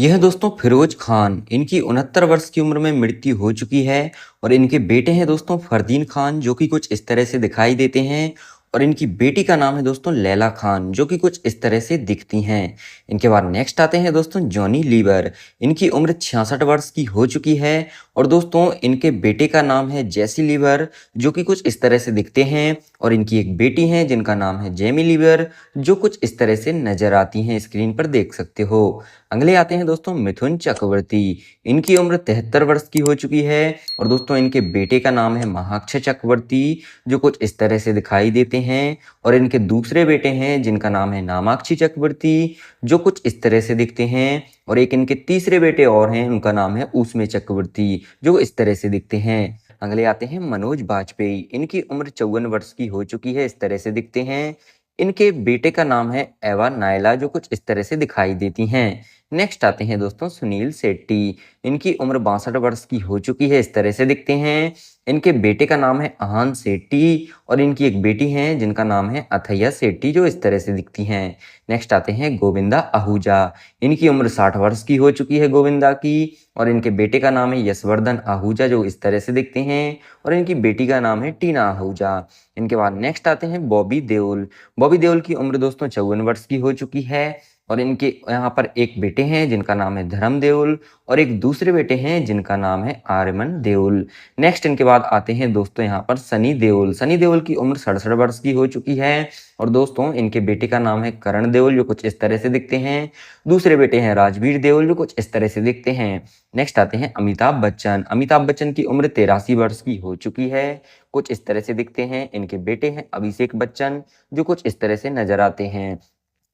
यह दोस्तों फिरोज खान, इनकी 69 वर्ष की उम्र में मृत्यु हो चुकी है। और इनके बेटे हैं दोस्तों फरदीन खान, जो कि कुछ इस तरह से दिखाई देते हैं। और इनकी बेटी का नाम है दोस्तों लैला खान, जो कि कुछ इस तरह से दिखती हैं। इनके बाद नेक्स्ट आते हैं दोस्तों जॉनी लीवर। इनकी उम्र 66 वर्ष की हो चुकी है। और दोस्तों इनके बेटे का नाम है जैसी लीवर, जो कि कुछ इस तरह से दिखते हैं। और इनकी एक बेटी है जिनका नाम है जेमी लीवर, जो कुछ इस तरह से नजर आती हैं, स्क्रीन पर देख सकते हो। अगले आते हैं दोस्तों मिथुन चक्रवर्ती। इनकी उम्र 73 वर्ष की हो चुकी है। और दोस्तों इनके बेटे का नाम है महाक्षय चक्रवर्ती, जो कुछ इस तरह से दिखाई देते हैं। और इनके दूसरे बेटे हैं जिनका नाम है नामाक्षी चक्रवर्ती, जो कुछ इस तरह से दिखते हैं। और एक इनके तीसरे बेटे और हैं, उनका नाम है ऊष्मे चक्रवर्ती, जो इस तरह से दिखते हैं। अगले आते हैं मनोज बाजपेयी। इनकी उम्र 54 वर्ष की हो चुकी है, इस तरह से दिखते हैं। इनके बेटे का नाम है एवा नायला, जो कुछ इस तरह से दिखाई देती हैं। नेक्स्ट आते हैं दोस्तों सुनील शेट्टी। इनकी उम्र 62 वर्ष की हो चुकी है, इस तरह से दिखते हैं। इनके बेटे का नाम है आहान शेट्टी। और इनकी एक बेटी है जिनका नाम है अथैया शेट्टी, जो इस तरह से दिखती हैं। नेक्स्ट आते हैं गोविंदा आहूजा। इनकी उम्र 60 वर्ष की हो चुकी है गोविंदा की। और इनके बेटे का नाम है यशवर्धन आहूजा, जो इस तरह से दिखते हैं। और इनकी बेटी का नाम है टीना आहूजा। इनके बाद नेक्स्ट आते हैं बॉबी देओल। बॉबी देओल की उम्र दोस्तों 54 वर्ष की हो चुकी है। और इनके यहाँ पर एक बेटे हैं जिनका नाम है धर्म देओल। और एक दूसरे बेटे हैं जिनका नाम है आर्यमन देओल। नेक्स्ट इनके बाद आते हैं दोस्तों यहाँ पर सनी देओल। सनी देओल की उम्र 67 वर्ष की हो चुकी है। और दोस्तों इनके बेटे का नाम है करण देओल, जो कुछ इस तरह से दिखते हैं। दूसरे बेटे हैं राजवीर देओल, जो कुछ इस तरह से दिखते हैं। नेक्स्ट आते हैं अमिताभ बच्चन। अमिताभ बच्चन की उम्र 83 वर्ष की हो चुकी है, कुछ इस तरह से दिखते हैं। इनके बेटे हैं अभिषेक बच्चन, जो कुछ इस तरह से नजर आते हैं।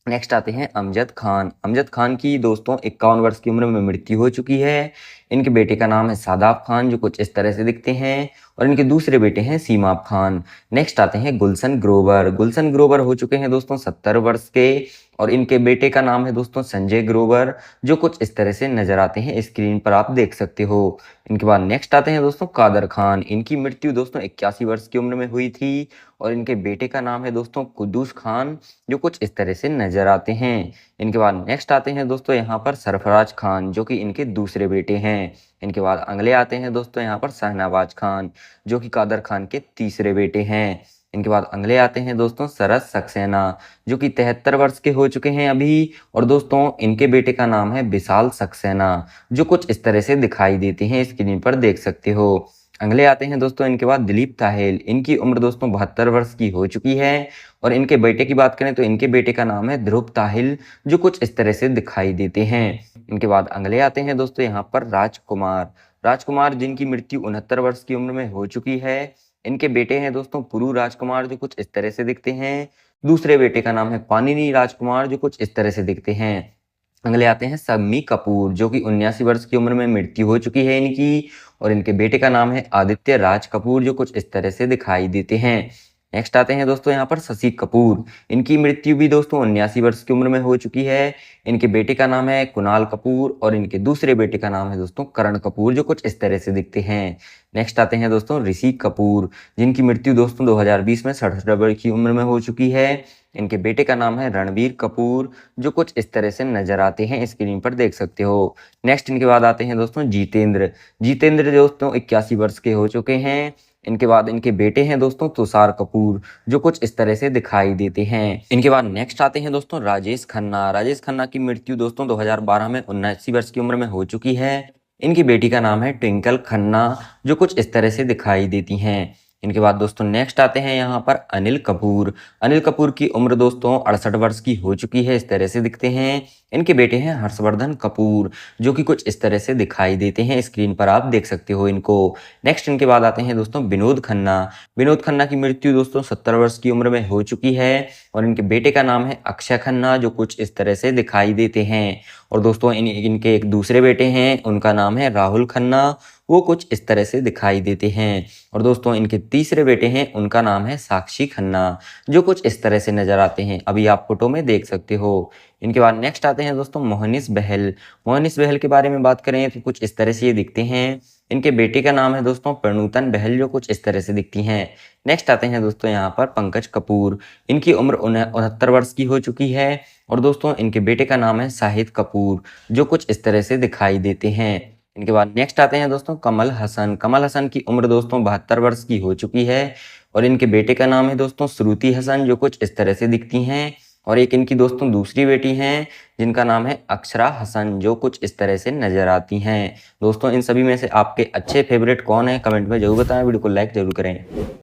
नेक्स्ट आते हैं अमजद खान। अमजद खान की दोस्तों 51 वर्ष की उम्र में मृत्यु हो चुकी है। इनके बेटे का नाम है सादाब खान, जो कुछ इस तरह से दिखते हैं। और इनके दूसरे बेटे हैं सीमाब खान। नेक्स्ट आते हैं गुलशन ग्रोवर। गुलशन ग्रोवर हो चुके हैं दोस्तों 70 वर्ष के। और इनके बेटे का नाम है दोस्तों संजय ग्रोवर, जो कुछ इस तरह से नजर आते हैं, स्क्रीन पर आप देख सकते हो। इनके बाद नेक्स्ट आते हैं दोस्तों कादर खान। इनकी मृत्यु दोस्तों 81 वर्ष की उम्र में हुई थी। और इनके बेटे का नाम है दोस्तों कुद्दूस खान, जो कुछ इस तरह से नजर आते हैं। इनके बाद नेक्स्ट आते हैं दोस्तों यहाँ पर सरफराज खान, जो कि इनके दूसरे बेटे हैं। इनके बाद अगले आते हैं दोस्तों यहाँ पर शहनवाज खान, जो कि कादर खान के तीसरे बेटे हैं। इनके बाद अगले आते हैं दोस्तों सरस सक्सेना, जो कि 73 वर्ष के हो चुके हैं अभी। और दोस्तों इनके बेटे का नाम है विशाल सक्सेना, जो कुछ इस तरह से दिखाई देते हैं, स्क्रीन पर देख सकते हो। अगले आते हैं दोस्तों इनके बाद दिलीप ताहेल। इनकी उम्र दोस्तों 72 वर्ष की हो चुकी है। और इनके बेटे की बात करें तो इनके बेटे का नाम है ध्रुव ताहिल, जो कुछ इस तरह से दिखाई देते हैं। इनके बाद अगले आते हैं दोस्तों यहाँ पर राजकुमार। राजकुमार जिनकी मृत्यु 69 वर्ष की उम्र में हो चुकी है। इनके बेटे हैं दोस्तों पुरू राजकुमार, जो कुछ इस तरह से दिखते हैं। दूसरे बेटे का नाम है पानिनी राजकुमार, जो कुछ इस तरह से दिखते हैं। अगले आते हैं शम्मी कपूर, जो कि 79 वर्ष की उम्र में मृत्यु हो चुकी है इनकी। और इनके बेटे का नाम है आदित्य राज कपूर, जो कुछ इस तरह से दिखाई देते हैं। नेक्स्ट आते हैं दोस्तों यहाँ पर शशि कपूर। इनकी मृत्यु भी दोस्तों 79 वर्ष की उम्र में हो चुकी है। इनके बेटे का नाम है कुणाल कपूर। और इनके दूसरे बेटे का नाम है दोस्तों करण कपूर, जो कुछ इस तरह से दिखते हैं। नेक्स्ट आते हैं दोस्तों ऋषि कपूर, जिनकी मृत्यु दोस्तों 2020 में 67 वर्ष की उम्र में हो चुकी है। इनके बेटे का नाम है रणबीर कपूर, जो कुछ इस तरह से नजर आते हैं, स्क्रीन पर देख सकते हो। नेक्स्ट इनके बाद आते हैं दोस्तों जितेंद्र। जितेंद्र दोस्तों 81 वर्ष के हो चुके हैं। इनके बाद इनके बेटे हैं दोस्तों तुषार कपूर, जो कुछ इस तरह से दिखाई देते हैं। इनके बाद नेक्स्ट आते हैं दोस्तों राजेश खन्ना। राजेश खन्ना की मृत्यु दोस्तों 2012 में 79 वर्ष की उम्र में हो चुकी है। इनकी बेटी का नाम है ट्विंकल खन्ना, जो कुछ इस तरह से दिखाई देती हैं। इनके बाद दोस्तों नेक्स्ट आते हैं यहाँ पर अनिल कपूर। अनिल कपूर की उम्र दोस्तों 68 वर्ष की हो चुकी है, इस तरह से दिखते हैं। इनके बेटे हैं हर्षवर्धन कपूर, जो कि कुछ इस तरह से दिखाई देते हैं, स्क्रीन पर आप देख सकते हो इनको। नेक्स्ट इनके बाद आते हैं दोस्तों विनोद खन्ना। विनोद खन्ना की मृत्यु दोस्तों 70 वर्ष की उम्र में हो चुकी है। और इनके बेटे का नाम है अक्षय खन्ना, जो कुछ इस तरह से दिखाई देते हैं। और दोस्तों इनके एक दूसरे बेटे हैं, उनका नाम है राहुल खन्ना, वो कुछ इस तरह से दिखाई देते हैं। और दोस्तों इनके तीसरे बेटे हैं, उनका नाम है साक्षी खन्ना, जो कुछ इस तरह से नजर आते हैं, अभी आप फोटो में देख सकते हो। इनके बाद नेक्स्ट आते हैं दोस्तों मोहनिस बहल। मोहनिस बहल के बारे में बात करें तो कुछ इस तरह से ये दिखते हैं। इनके बेटे का नाम है दोस्तों प्रनूतन बहल, जो कुछ इस तरह से दिखती हैं। नेक्स्ट आते हैं दोस्तों यहाँ पर पंकज कपूर। इनकी उम्र 69 वर्ष की हो चुकी है और दोस्तों इनके बेटे का नाम है शाहिद कपूर, जो कुछ इस तरह से दिखाई देते हैं। इनके बाद नेक्स्ट आते हैं दोस्तों कमल हसन। कमल हसन की उम्र दोस्तों 72 वर्ष की हो चुकी है और इनके बेटे का नाम है दोस्तों श्रुति हसन, जो कुछ इस तरह से दिखती हैं। और एक इनकी दोस्तों दूसरी बेटी हैं जिनका नाम है अक्षरा हसन, जो कुछ इस तरह से नजर आती हैं। दोस्तों इन सभी में से आपके अच्छे फेवरेट कौन है, कमेंट में जरूर बताएं। वीडियो को लाइक जरूर करें।